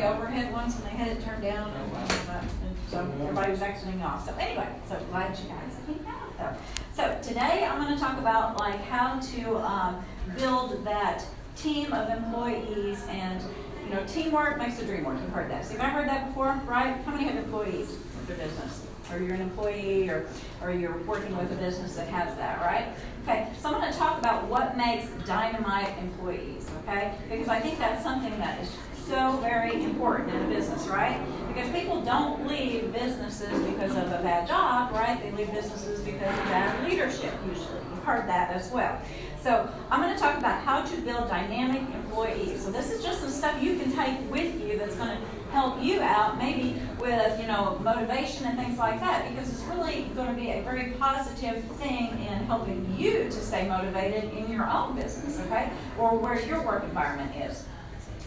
overhead ones and they had it turned down, and so everybody was exiting off. So anyway, so glad you guys came out though. So today I'm going to talk about like how to build that team of employees, and you know, teamwork makes the dream work. You've heard that. So you've ever heard that before, right? How many have employees with their business? Or you're an employee, or you're working with a business that has that, right? Okay, so I'm going to talk about what makes dynamite employees, okay? Because I think that's something that is so very important in a business, right? Because people don't leave businesses because of a bad job, right? They leave businesses because of bad leadership, usually. You've heard that as well. So I'm going to talk about how to build dynamic employees. So this is just some stuff you can take with you that's going to help you out, maybe with, you know, motivation and things like that, because it's really going to be a very positive thing in helping you to stay motivated in your own business, okay, or where your work environment is.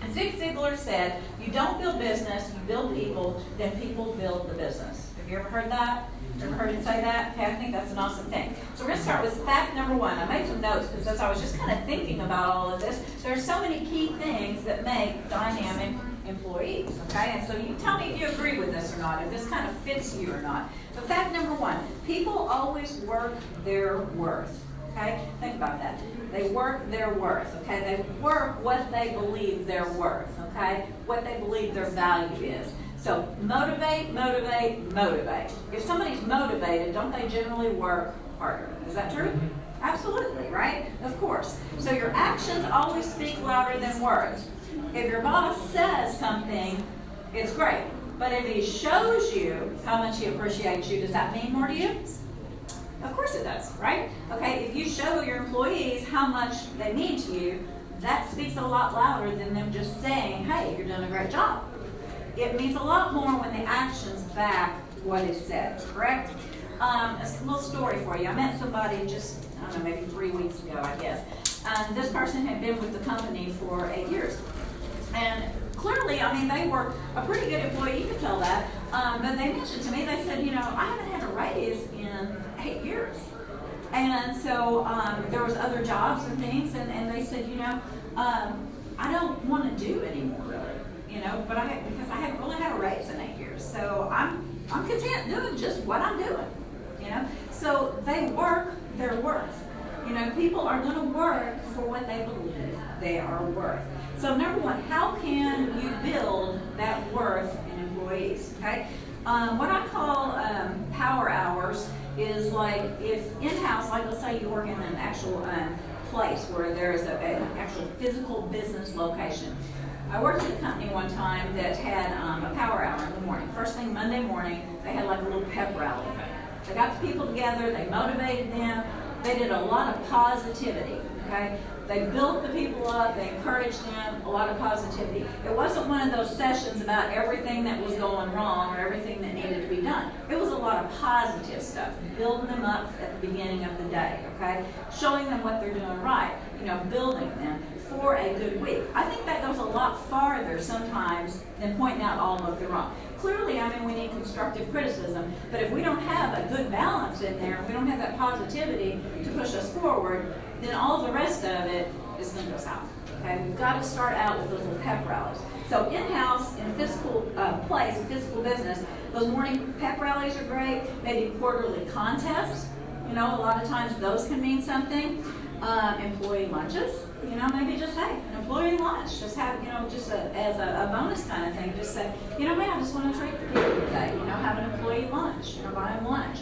And Zig Ziglar said, you don't build business, you build people, then people build the business. Have you ever heard that? Ever heard him say that? Okay, I think that's an awesome thing. So we're going to start with fact number one. I made some notes because as I was just kind of thinking about all of this, there are so many key things that make dynamic employees, okay? And so you tell me if you agree with this or not, if this kind of fits you or not. So fact number one, people always work their worth, okay? Think about that. They work their worth, okay? They work what they believe they're worth, okay? What they believe their value is. So motivate, motivate, motivate. If somebody's motivated, don't they generally work harder? Is that true? Absolutely, right? Of course. So your actions always speak louder than words. If your boss says something, it's great. But if he shows you how much he appreciates you, does that mean more to you? Of course it does, right? Okay, if you show your employees how much they mean to you, that speaks a lot louder than them just saying, hey, you're doing a great job. It means a lot more when the actions back what is said, correct? A little story for you. I met somebody just, I don't know, maybe 3 weeks ago, I guess. This person had been with the company for 8 years. And clearly, I mean, they were a pretty good employee, you could tell that. But they mentioned to me, they said, you know, I haven't had a raise in 8 years. And so there was other jobs and things, and they said, you know, I don't want to do anymore, really. You know, but because I haven't really had a raise in 8 years. So I'm content doing just what I'm doing, you know. So they work their worth. You know, people are going to work for what they believe they are worth. So number one, how can you build that worth in employees, okay? What I call power hours is like if in-house, like let's say you work in an actual place where there is an actual physical business location. I worked at a company one time that had a power hour in the morning. First thing Monday morning, they had like a little pep rally. They got the people together, they motivated them, they did a lot of positivity, okay? They built the people up, they encouraged them, a lot of positivity. It wasn't one of those sessions about everything that was going wrong or everything that needed to be done. It was a lot of positive stuff, building them up at the beginning of the day, okay? Showing them what they're doing right, you know, building them for a good week. I think that goes a lot farther sometimes than pointing out all of the wrong. Clearly, I mean, we need constructive criticism, but if we don't have a good balance in there, if we don't have that positivity to push us forward, then all the rest of it is going to go south. Okay, we've got to start out with those little pep rallies. So in-house, in a physical place, a physical business, those morning pep rallies are great. Maybe quarterly contests. You know, a lot of times those can mean something. Employee lunches. You know, maybe just, hey, an employee lunch. Just have, you know, just as a bonus kind of thing. Just say, you know, hey, I just want to treat the people today. You know, have an employee lunch. You know, buy them lunch.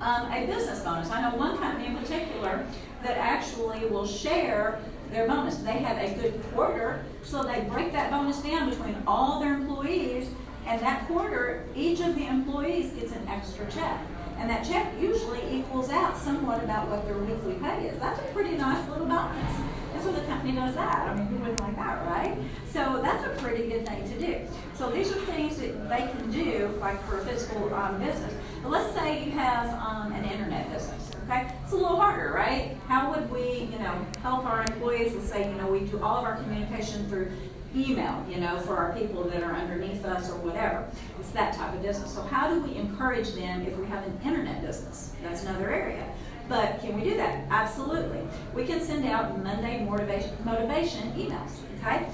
A business bonus. I know one company in particular that actually will share their bonus. They have a good quarter, so they break that bonus down between all their employees, and that quarter, each of the employees gets an extra check. And that check usually equals out somewhat about what their weekly pay is. That's a pretty nice little bonus. And so the company does that. I mean, who wouldn't like that, right? So that's a pretty good thing to do. So these are things that they can do, like for a physical business. But let's say you have an internet business, okay? It's a little harder, right? How would we, you know, help our employees? Let's say, you know, we do all of our communication through email, you know, for our people that are underneath us or whatever. It's that type of business. So how do we encourage them if we have an internet business? That's another area. But can we do that? Absolutely. We can send out Monday motivation emails, okay?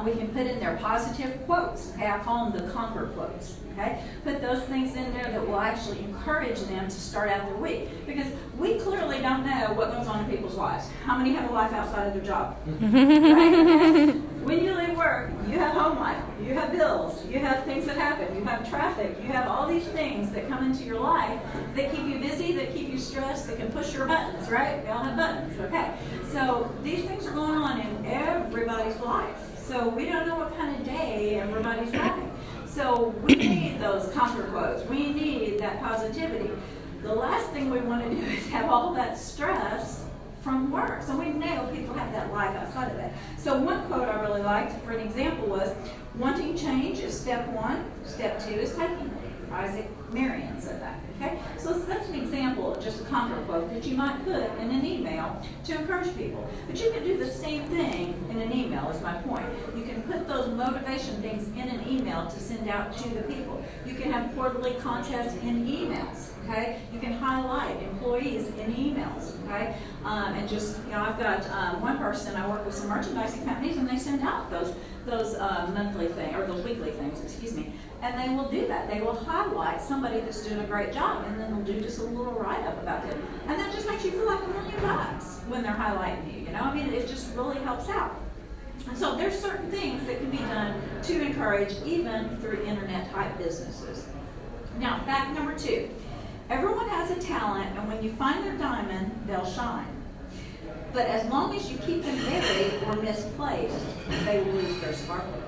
We can put in their positive quotes, okay? I call them the conquer quotes, okay? Put those things in there that will actually encourage them to start out their week. Because we clearly don't know what goes on in people's lives. How many have a life outside of their job? Right? When you leave work, you have home life, you have bills, you have things that happen, you have traffic, you have all these things that come into your life that keep you busy, that keep you stressed, that can push your buttons, right? We all have buttons, okay? So these things are going on in everybody's life. So we don't know what kind of day everybody's having. So we need those conquer quotes. We need that positivity. The last thing we want to do is have all that stress from work. So we know people have that life outside of that. So one quote I really liked, for an example, was, wanting change is step one, step two is taking it. Isaac Marion said that, okay? So that's an example, just a conquer quote that you might put in an email to encourage people. But you can do the same thing in an email, is my point. You can put those motivation things in an email to send out to the people. You can have quarterly contests in emails, okay? You can highlight employees in emails, okay? And just, I've got one person, I work with some merchandising companies, and they send out those monthly things, or those weekly things, excuse me. And they will do that. They will highlight somebody that's doing a great job, and then they'll do just a little write-up about them. And that just makes you feel like $1 million when they're highlighting you, I mean, it just really helps out. And so there's certain things that can be done to encourage, even through internet-type businesses. Now, fact number 2. Everyone has a talent, and when you find their diamond, they'll shine. But as long as you keep them buried or misplaced, they will lose their sparkle,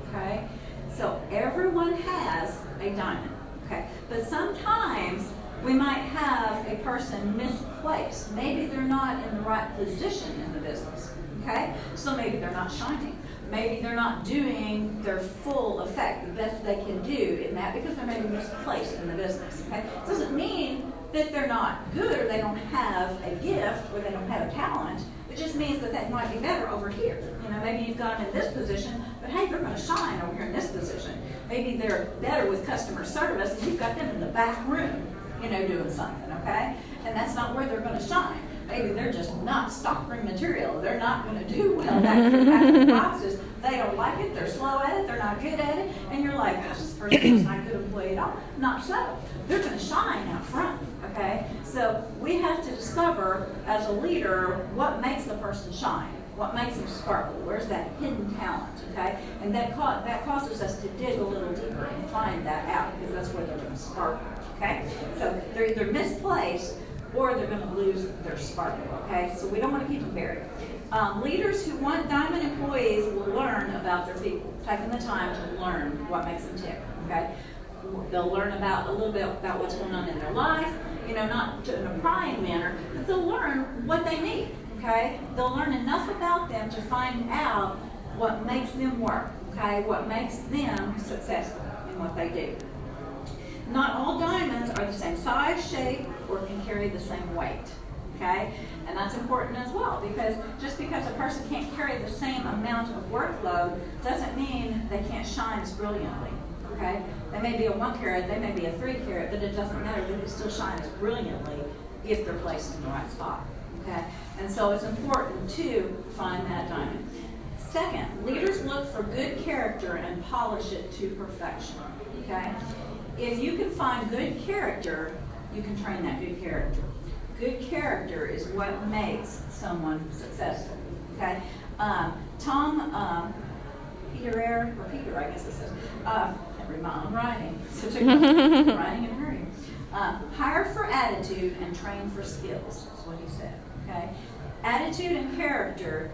okay? So everyone has a diamond, okay? But sometimes we might have a person misplaced. Maybe they're not in the right position in the business, okay? So maybe they're not shining. Maybe they're not doing their full effect, the best they can do in that, because they're maybe misplaced in the business, okay? It doesn't mean that they're not good, or they don't have a gift, or they don't have a talent. It just means that they might be better over here. Maybe you've got them in this position, but hey, they're going to shine over here in this position. Maybe they're better with customer service, and you've got them in the back room, doing something, okay? And that's not where they're going to shine. Maybe they're just not stockroom material. They're not going to do well back there packing boxes. They don't like it. They're slow at it. They're not good at it. And you're like, gosh, this person is not a good employee at all. Not so. They're going to shine out front, okay? So we have to discover, as a leader, what makes the person shine. What makes them sparkle? Where's that hidden talent, okay? And that causes us to dig a little deeper and find that out, because that's where they're going to sparkle, okay? So they're either misplaced, or they're going to lose their sparkle, okay? So we don't want to keep them buried. Leaders who want diamond employees will learn about their people, taking the time to learn what makes them tick, okay? They'll learn a little bit about what's going on in their life, not in a prying manner, but they'll learn what they need, okay? They'll learn enough about them to find out what makes them work, okay? What makes them successful in what they do. Not all diamonds are the same size, shape, or can carry the same weight, okay? And that's important as well, because just because a person can't carry the same amount of workload doesn't mean they can't shine as brilliantly, okay? They may be a 1 carat, they may be a 3 carat, but it doesn't matter. They can still shine as brilliantly if they're placed in the right spot, okay? And so it's important to find that diamond. Second, leaders look for good character and polish it to perfection, okay? If you can find good character, you can train that good character. Good character is what makes someone successful, okay? Peter, I guess it says, I'm writing, so writing in a hurry. Hire for attitude and train for skills, is what he said, okay? Attitude and character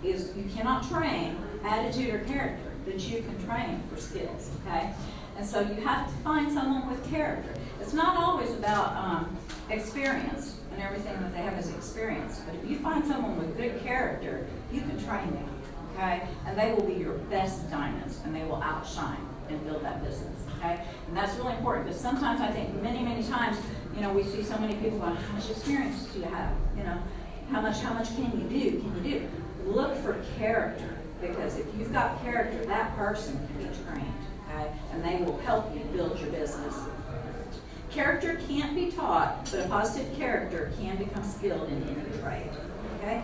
is, you cannot train attitude or character, but you can train for skills, okay? And so you have to find someone with character. It's not always about experience, and everything that they have is experience. But if you find someone with good character, you can train them, okay? And they will be your best diamonds, and they will outshine and build that business, okay? And that's really important, because sometimes I think many, many times, we see so many people going, how much experience do you have? How much can you do? Look for character, because if you've got character, that person can be trained. Okay? And they will help you build your business. Character can't be taught, but a positive character can become skilled in any trade. Okay?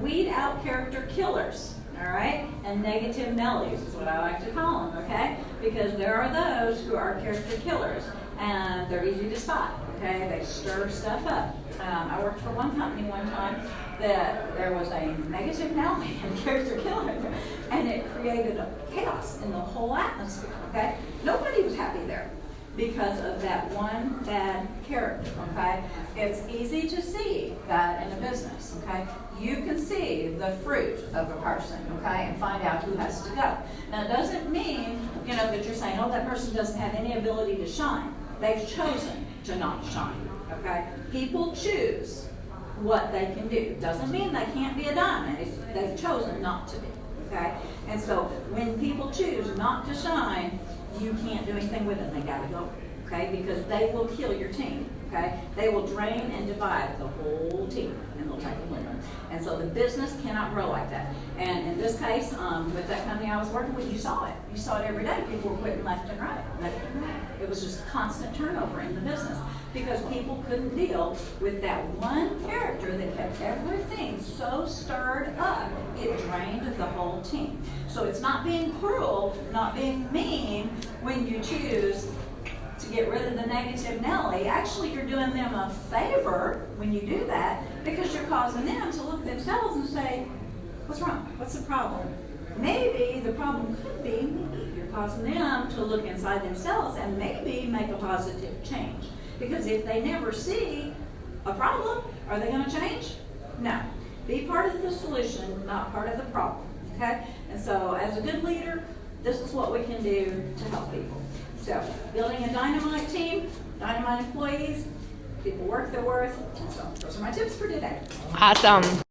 Weed out character killers, all right? And negative Nellies is what I like to call them, okay? Because there are those who are character killers, and they're easy to spot, okay? They stir stuff up. I worked for one company one time that there was a negative Nellie and character killer, and it created a chaos in the whole atmosphere, okay? Nobody was happy there because of that one bad character, okay? It's easy to see that in a business, okay? You can see the fruit of a person, okay, and find out who has to go. Now, it doesn't mean, that you're saying, oh, that person doesn't have any ability to shine. They've chosen to not shine, okay? People choose what they can do. Doesn't mean they can't be a diamond. They've chosen not to be, okay? And so when people choose not to shine, you can't do anything with them. They gotta go, okay? Because they will kill your team, okay? They will drain and divide the whole team, and they'll take them with them. And so the business cannot grow like that. And in this case, with that company I was working with, you saw it. You saw it every day. People were quitting left and right, left and right. It was just constant turnover in the business because people couldn't deal with that one character that kept everything so stirred up, it drained the whole team. So it's not being cruel, not being mean when you choose to get rid of the negative Nellie. Actually, you're doing them a favor when you do that because you're causing them to look at themselves and say, what's wrong? What's the problem? Maybe the problem could be me. You're causing them to look inside themselves and maybe make a positive change. Because if they never see a problem, are they going to change? No. Be part of the solution, not part of the problem. Okay? And so as a good leader, this is what we can do to help people. So building a dynamite team, dynamite employees, people work their worth. And so those are my tips for today. Awesome.